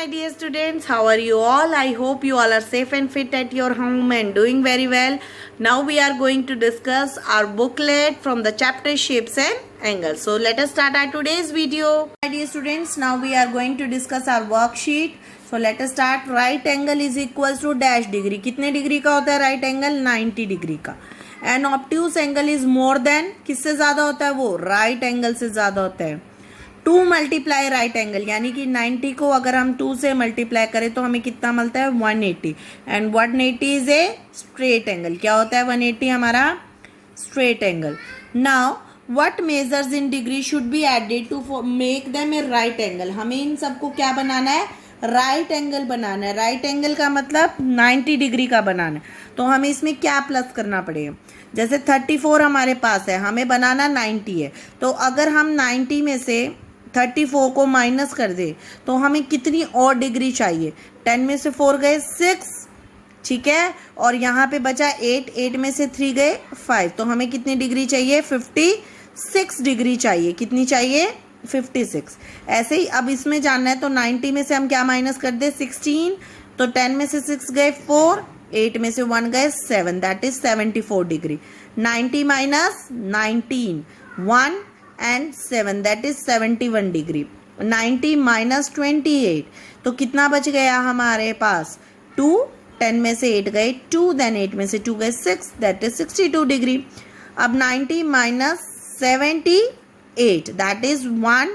my dear students, how are you all? I hope you all are safe and fit at your home and doing very well. Now we are going to discuss our booklet from the chapter Shapes and Angles. So let us start our today's video. My dear students, now we are going to discuss our worksheet. So let us start. Right angle is equals to dash degree. कितने degree का होता है right angle? 90 degree का. And obtuse angle is more than, किससे ज़्यादा होता है वो? right angle से ज़्यादा होता है. 2 मल्टीप्लाई राइट एंगल, यानी कि 90 को अगर हम 2 से मल्टीप्लाई करें तो हमें कितना मिलता है? 180. And 180 is a straight angle. क्या होता है 180? हमारा straight angle. Now what measures in degree should be added to make them a right angle. हमें इन सबको क्या बनाना है? राइट एंगल बनाना है. राइट एंगल का मतलब 90 डिग्री का बनाना है. तो हमें इसमें क्या प्लस करना पड़ेगा? जैसे 34 हमारे पास है, हमें बनाना 90 है. तो अगर हम 90 में से 34 को माइनस कर दे तो हमें कितनी और डिग्री चाहिए? 10 में से 4 गए 6, ठीक है, और यहाँ पे बचा 8, 8 में से 3 गए 5, तो हमें कितनी डिग्री चाहिए? 56 डिग्री चाहिए. कितनी चाहिए? 56. ऐसे ही अब इसमें जानना है तो 90 में से हम क्या माइनस कर दे? 16, तो 10 में से 6 गए 4, 8 में से 1 गए 7, that is 74 degree. 90 minus 19, 1 and 7, that is 71 degree. 90 minus 28, तो कितना बच गया हमारे पास? 2. 10 में से 8 गए 2, देन 8 में से 2 गए 6, that is 62 डिग्री. अब 90 minus 78, that is 1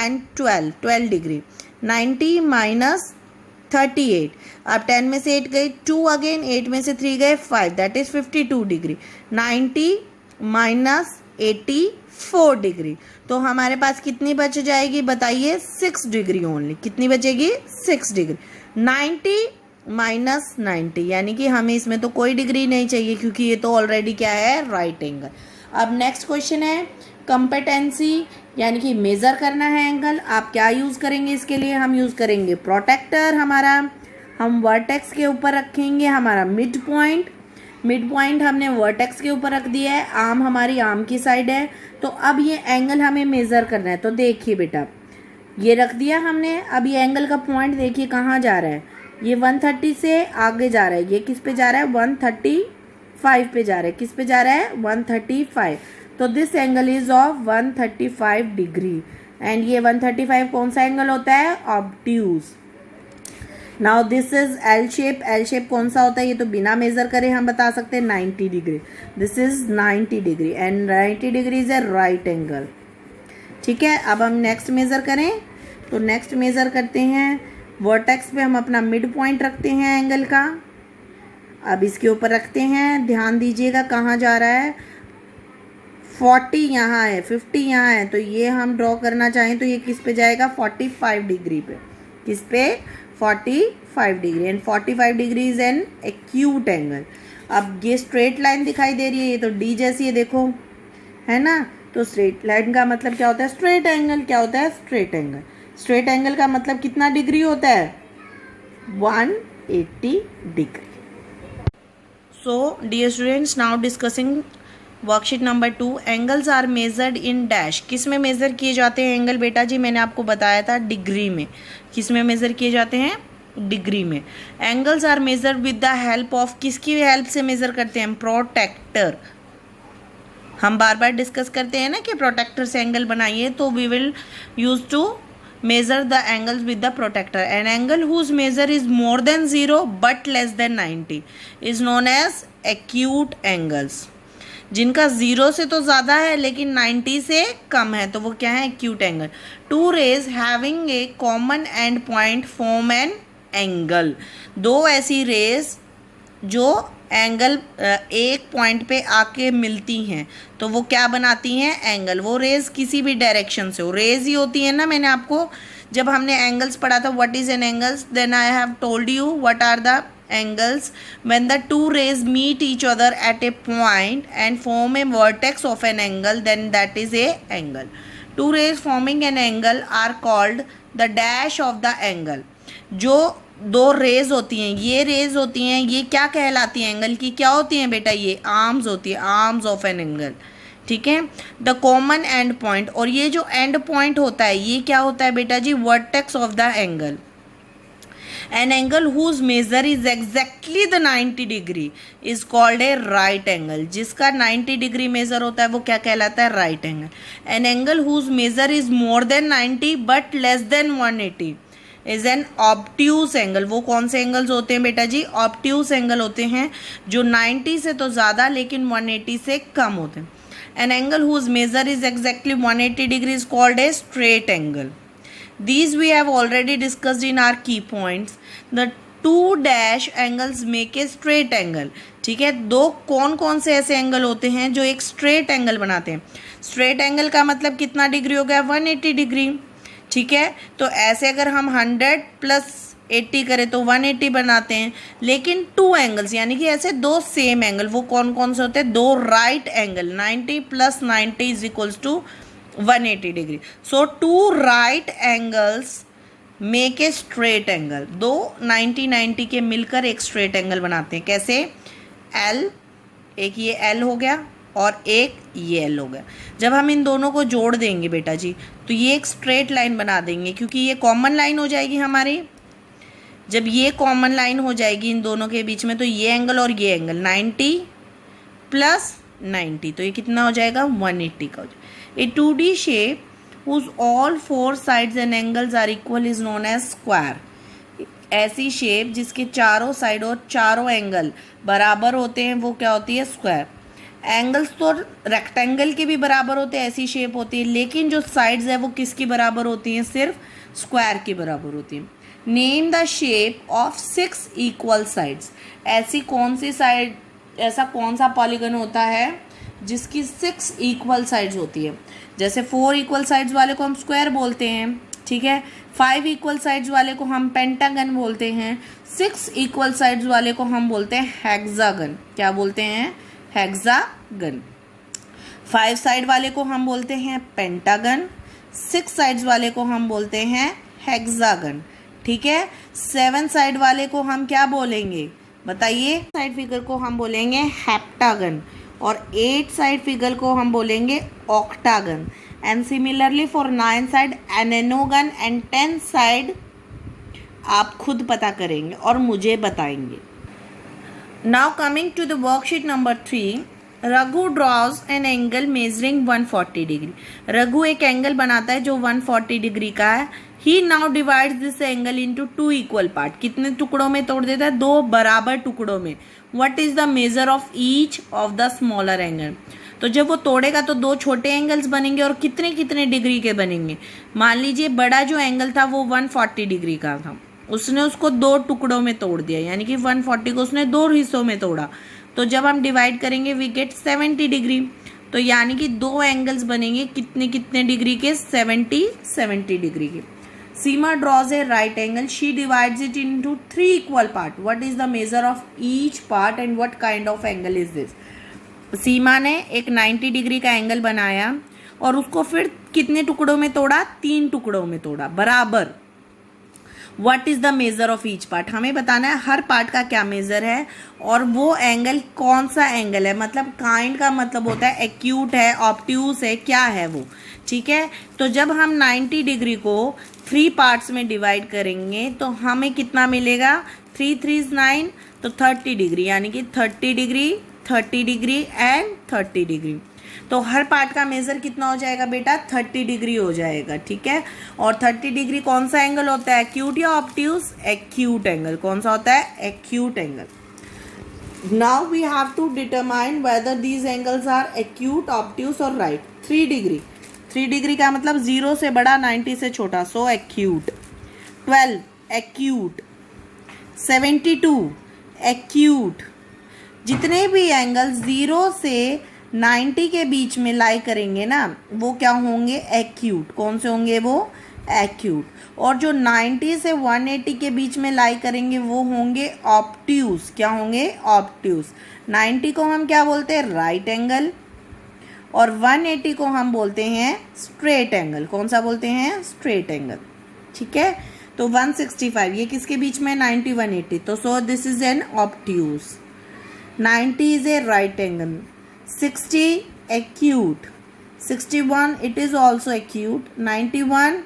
and 12 degree. 90 minus 38, अब 10 में से 8 गए 2 अगेन, 8 में से 3 गए 5, that is 52 degree. 90 minus 84 degree, तो हमारे पास कितनी बच जाएगी बताइए? 6 डिग्री ओनली. कितनी बचेगी? 6 डिग्री. 90 माइनस 90, यानी कि हमें इसमें तो कोई डिग्री नहीं चाहिए क्योंकि ये तो ऑलरेडी क्या है? Right angle. अब नेक्स्ट क्वेश्चन है कंपेटेंसी, यानी कि मेज़र करना है एंगल. आप क्या यूज़ करेंगे इसके लिए? हम यूज़ करेंगे प्रोटेक्टर. हमारा हम वर्टेक्स के ऊपर रखेंगे हमारा मिड पॉइंट. मिड पॉइंट हमने वर्टेक्स के ऊपर रख दिया है, आर्म हमारी आर्म की साइड है. तो अब ये एंगल हमें मेज़र करना है. तो देखिए बेटा, ये रख दिया हमने. अब ये एंगल का पॉइंट देखिए कहाँ जा रहा है? ये 130 से आगे जा रहा है. ये किस पे जा रहा है? 135 पे जा रहा है. किस पे जा रहा है? 135. तो this angle is of 135 degree. And ये 135 कौन सा एंगल होता है? Obtuse. Now this is L shape. L shape कौन सा होता है? ये तो बिना मेजर करे हम बता सकते हैं 90 degree. This is 90 degree and 90 degree is a right angle. ठीक है, अब हम नेक्स्ट मेजर करें. तो नेक्स्ट मेजर करते हैं वर्टेक्स पे हम अपना मिड पॉइंट रखते हैं एंगल का. अब इसके ऊपर रखते हैं, ध्यान दीजिएगा कहाँ जा रहा है? 40 यहाँ है, 50 यहाँ है, तो ये हम ड्रॉ करना चाहें तो ये किस पे जाएगा? 45 डिग्री पे. किस पे? 45 degree. And 45 degree is an acute angle. अब ये स्ट्रेट लाइन दिखाई दे रही है, ये तो डी जैसी है, देखो, है ना? तो स्ट्रेट लाइन का मतलब क्या होता है? Straight angle. क्या होता है? Straight angle. स्ट्रेट एंगल का मतलब कितना डिग्री होता है? 180 degree. So dear students, now discussing worksheet number 2. Angles are measured in dash. किस में मेज़र किए जाते हैं एंगल बेटा जी? मैंने आपको बताया था डिग्री में. किस में मेज़र किए जाते हैं? डिग्री में. Angles are measured with the help of, किसकी हेल्प से मेज़र करते हैं? प्रोटेक्टर. हम बार बार डिस्कस करते हैं ना कि प्रोटेक्टर से एंगल बनाइए, तो we will use to measure the angles with the protector. An angle whose measure is more than 0 but less than 90 is known as acute angles. जिनका 0 से तो ज़्यादा है लेकिन 90 से कम है तो वो क्या है? Acute angle. 2 rays having a common end point form an angle. 2 ऐसी रेज जो एंगल एक पॉइंट पे आके मिलती हैं तो वो क्या बनाती हैं? एंगल. वो रेज किसी भी डायरेक्शन से हो, रेज ही होती है ना. मैंने आपको जब हमने एंगल्स पढ़ा था, what is an angles, then I have told you what are the angles when the two rays meet each other at a point and form a vertex of an angle, then that is a angle. Two rays forming an angle are called the dash of the angle. जो दो raise होती हैं, ये raise होती हैं, ये क्या कहलाती हैं? एंगल की क्या होती हैं बेटा? ये आर्म्स होती है, आर्म्स ऑफ एन एंगल. ठीक है, द कॉमन एंड पॉइंट. और ये जो एंड पॉइंट होता है ये क्या होता है बेटा जी? Vertex of the angle. An angle whose measure is exactly the 90 degree is called a right angle. जिसका 90 डिग्री मेजर होता है वो क्या कहलाता है? Right angle. An angle whose measure is more than 90 but less than 180 is an obtuse angle. वो कौन से एंगल्स होते हैं बेटा जी? ऑब्ट्यूस एंगल होते हैं जो 90 से तो ज़्यादा लेकिन 180 से कम होते हैं. An angle whose measure is exactly 180 degree is called a straight angle. These we have already discussed in our key points. The two dash angles make a straight angle. ठीक है, दो कौन कौन से ऐसे एंगल होते हैं जो एक स्ट्रेट एंगल बनाते हैं? स्ट्रेट एंगल का मतलब कितना डिग्री हो गया? 180 डिग्री. ठीक है, तो ऐसे अगर हम 100 प्लस 80 करें तो 180 बनाते हैं. लेकिन टू एंगल्स यानी कि ऐसे दो सेम एंगल, वो कौन कौन से होते हैं? दो right angle. 90 plus 90 is equals to 180 degree. So two right angles make a straight angle. दो 90 के मिलकर एक स्ट्रेट एंगल बनाते हैं. कैसे? एल, एक ये एल हो गया और एक ये एल हो गया. जब हम इन दोनों को जोड़ देंगे बेटा जी तो ये एक स्ट्रेट लाइन बना देंगे, क्योंकि ये कॉमन लाइन हो जाएगी हमारी. जब ये कॉमन लाइन हो जाएगी इन दोनों के बीच में तो ये एंगल और ये एंगल 90 प्लस 90 तो ये कितना हो जाएगा? 180 का हो जाएगा. A 2D shape whose all four sides and angles are equal is known as square. ऐसी शेप जिसके चारों साइड और चारों एंगल बराबर होते हैं वो क्या होती है? स्क्वायर. एंगल्स तो रेक्टेंगल के भी बराबर होते हैं, ऐसी शेप होती है, लेकिन जो साइड्स है वो किसकी बराबर होती हैं? सिर्फ स्क्वायर की बराबर होती हैं. Name the shape of 6 equal sides. ऐसी कौन सी साइड, ऐसा कौन सा पॉलीगन होता है जिसकी 6 इक्वल साइड्स होती है? जैसे 4 इक्वल साइड्स वाले को हम स्क्वायर बोलते हैं. ठीक है, 5 इक्वल साइड्स वाले को हम पेंटागन बोलते हैं. 6 इक्वल साइड्स वाले को हम बोलते हैं हेक्सागन. क्या बोलते हैं? हेक्सागन. 5 साइड वाले को हम बोलते हैं पेंटागन. 6 साइड्स वाले को हम बोलते हैं हेक्सागन. ठीक है, 7 साइड वाले को हम क्या बोलेंगे? बताइए. साइड फिगर को हम बोलेंगे हेप्टागन और 8 साइड फिगर को हम बोलेंगे octagon. And similarly for 9 side enneagon and 10 side आप खुद पता करेंगे और मुझे बताएंगे. Now coming to the worksheet number 3, Raghu draws an angle measuring 140 degree. Raghu एक एंगल बनाता है जो 140 डिग्री का है. He now divides this angle into 2 equal part. कितने टुकड़ों में तोड़ देता है? 2 बराबर टुकड़ों में. What is the measure of each of the smaller angle? तो जब वो तोड़ेगा तो 2 छोटे एंगल्स बनेंगे और कितने कितने डिग्री के बनेंगे? मान लीजिए बड़ा जो एंगल था वो 140 डिग्री का था, उसने उसको 2 टुकड़ों में तोड़ दिया, यानी कि 140 को उसने 2 हिस्सों में तोड़ा. तो जब हम डिवाइड करेंगे वी गेट 70 डिग्री. तो यानी कि 2 एंगल्स बनेंगे कितने कितने डिग्री के? 70 डिग्री के. Seema draws a right angle. She divides it into 3 equal parts. What is the measure of each part and what kind of angle is this? सीमा ने एक 90 डिग्री का एंगल बनाया और उसको फिर कितने टुकड़ों में तोड़ा? 3 टुकड़ों में तोड़ा बराबर. What is the measure of each part? हमें बताना है हर पार्ट का क्या मेजर है और वो एंगल कौन सा एंगल है. मतलब काइंड का मतलब होता है एक्यूट है, ऑब्ट्यूस है, क्या है वो. ठीक है, तो जब हम 90 डिग्री को 3 पार्ट्स में डिवाइड करेंगे तो हमें कितना मिलेगा? 3 3 9 तो 30 डिग्री, यानी कि 30 डिग्री 30 डिग्री एंड 30 डिग्री. तो हर पार्ट का मेजर कितना हो जाएगा बेटा? 30 डिग्री हो जाएगा. ठीक है, और 30 डिग्री कौन सा एंगल होता है? एक्यूट या ऑब्ट्यूस? Acute angle. कौन सा होता है? Acute angle. Now we have to determine whether these angles are acute, obtuse और राइट. 3 डिग्री, 3 डिग्री का मतलब 0 से बड़ा 90 से छोटा, सो एक्यूट. 12 एक्यूट. 72 एक्यूट. जितने भी एंगल 0 से 90 के बीच में लाई करेंगे ना वो क्या होंगे? एक्यूट. कौन से होंगे वो? एक्यूट. और जो 90 से 180 के बीच में लाई करेंगे वो होंगे ऑब्ट्यूस. क्या होंगे? ऑब्ट्यूस. 90 को हम क्या बोलते हैं? Right angle. और 180 को हम बोलते हैं स्ट्रेट एंगल. कौन सा बोलते हैं? Straight angle. ठीक है, तो 165 ये किसके बीच में? 90 180. तो so this is an obtuse. 90 is a right angle. 60 acute. 61 it is also acute. 91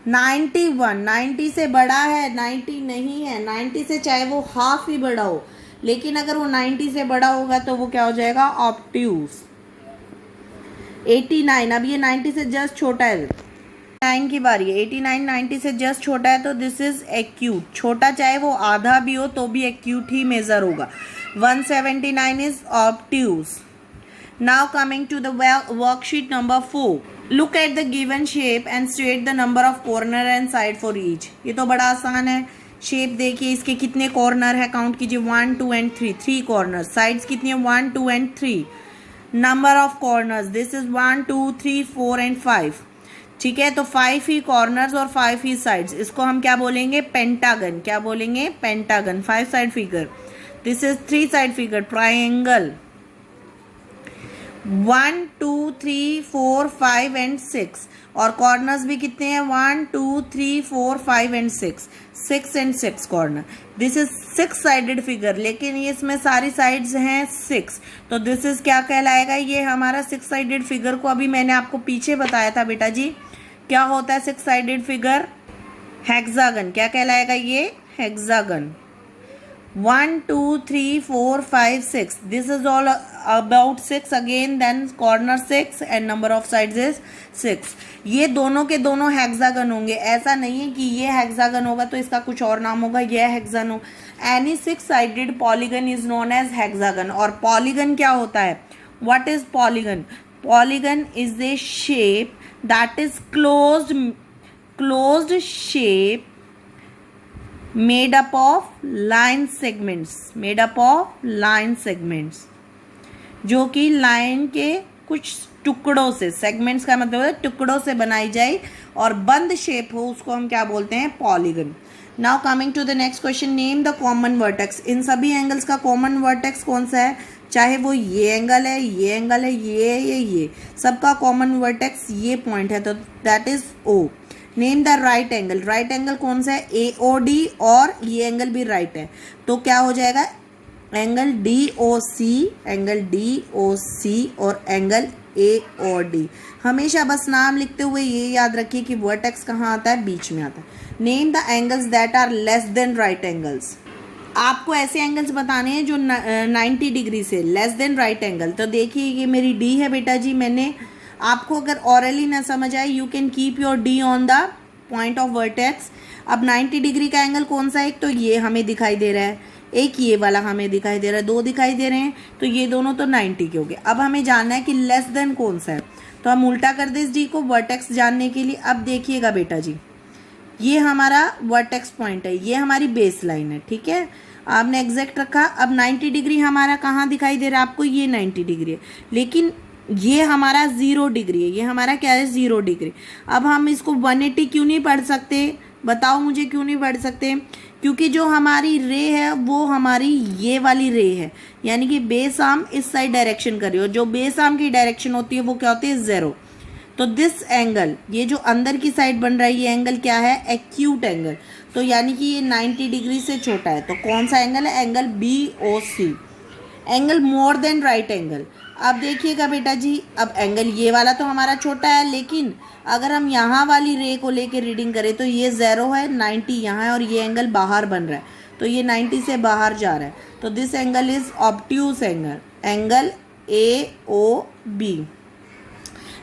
91, 90 से बड़ा है, 90 नहीं है, 90 से चाहे वो हाफ ही बड़ा हो, लेकिन अगर वो 90 से बड़ा होगा तो वो क्या हो जाएगा, ऑब्ट्यूज। 89, अब ये 90 से जस्ट छोटा है, 9 की बारी है, 89 90 से जस्ट छोटा है तो दिस इज एक्यूट, छोटा चाहे वो आधा भी हो तो भी एक्यूट ही मेजर होगा। 179 is obtuse. Now coming to the worksheet number 4, look at the given shape and state the number of corner and side for each. ये तो बड़ा आसान है, शेप देखिए इसके कितने कॉर्नर है, काउंट कीजिए 1 2 एंड 3, 3 कॉर्नर, साइड्स कितनी है 1 2 and 3, number of corners this is 1 2 3 4 and 5, ठीक है। तो 5 ही कॉर्नर्स और 5 ही साइड्स, इसको हम क्या बोलेंगे, पेंटागन, क्या बोलेंगे, pentagon. 5 side figure, this is 3 side figure, triangle. 1 2 3 4 5 and 6, और कॉर्नर्स भी कितने हैं 1 2 3 4 5 and 6, 6 and 6 corner, this is 6 sided figure, लेकिन ये इसमें सारी साइड्स हैं 6, तो दिस इज क्या कहलाएगा, ये हमारा 6 साइडेड फिगर को अभी मैंने आपको पीछे बताया था बेटा जी, क्या होता है 6 साइडेड फिगर, हेक्सागन, क्या कहलाएगा ये, hexagon. 1 2 3 4 5 6, this is all about 6 again, then corner 6 and number of sides is 6। ये दोनों के दोनों हेक्सागन होंगे, ऐसा नहीं है कि ये हेक्सागन होगा तो इसका कुछ और नाम होगा, ये हेक्सागन हो। Any 6 sided polygon is known as hexagon. और पॉलीगन क्या होता है, what is polygon, polygon is a shape that is closed shape made up of line segments, जो कि लाइन के कुछ टुकड़ों से, सेगमेंट्स का मतलब है टुकड़ों से बनाई जाए और बंद शेप हो, उसको हम क्या बोलते हैं, polygon. Now coming to the next question, name the common vertex. इन सभी एंगल्स का कॉमन वर्टेक्स कौन सा है, चाहे वो ये एंगल है, ये एंगल है, ये सबका कॉमन वर्टेक्स ये पॉइंट है, तो that is O. Name the right angle, right angle कौन सा है, AOD, और ये एंगल भी राइट है, तो क्या हो जाएगा, एंगल DOC और एंगल AOD। हमेशा बस नाम लिखते हुए ये याद रखिए कि वर्टेक्स कहाँ आता है, बीच में आता है। Name the angles that are less than right angles. आपको ऐसे एंगल्स बताने हैं जो 90 डिग्री से लेस देन राइट एंगल। तो देखिए ये मेरी D है बेटा जी, मैंने आपको अगर ऑरली ना समझ आए, you can keep your D on the point of vertex. अब 90 डिग्री का एंगल कौन सा है, एक तो ये हमें दिखाई दे रहा है, एक ये वाला हमें दिखाई दे रहा है, 2 दिखाई दे रहे हैं, तो ये दोनों तो 90 के हो गए। अब हमें जानना है कि लेस देन कौन सा है, तो हम उल्टा कर दे इस D को वर्टेक्स जानने के लिए। अब देखिएगा बेटा जी, ये हमारा वर्टेक्स पॉइंट है, ये हमारी बेस लाइन है, ठीक है, आपने एग्जैक्ट रखा। अब 90 डिग्री हमारा कहाँ दिखाई दे रहा है आपको, ये 90 डिग्री है, लेकिन ये हमारा 0 डिग्री है, ये हमारा क्या है, 0 डिग्री। अब हम इसको 180 क्यों नहीं पढ़ सकते, बताओ मुझे क्यों नहीं पढ़ सकते, क्योंकि जो हमारी रे है वो हमारी ये वाली रे है, यानी कि बेस आर्म इस साइड डायरेक्शन कर रही हो, जो बेस आर्म की डायरेक्शन होती है वो क्या होती है, 0। तो दिस एंगल, ये जो अंदर की साइड बन रहा है, ये एंगल क्या है, एक्यूट एंगल, तो यानी कि ये 90 डिग्री से छोटा है, तो कौन सा एंगल है, angle BOC। Angle more than right angle, अब देखिएगा बेटा जी, अब एंगल ये वाला तो हमारा छोटा है, लेकिन अगर हम यहाँ वाली रे को लेके रीडिंग करें तो ये 0 है, 90 यहाँ है, और ये एंगल बाहर बन रहा है, तो ये 90 से बाहर जा रहा है, तो this angle is obtuse angle, angle AOB।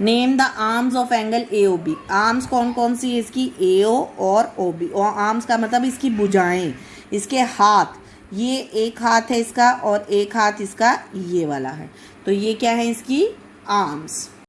Name the arms of angle AOB। Arms कौन कौन सी है इसकी, AO और OB। और आर्म्स का मतलब इसकी भुजाएं, इसके हाथ, ये एक हाथ है इसका और एक हाथ इसका ये वाला है, तो ये क्या है इसकी आर्म्स।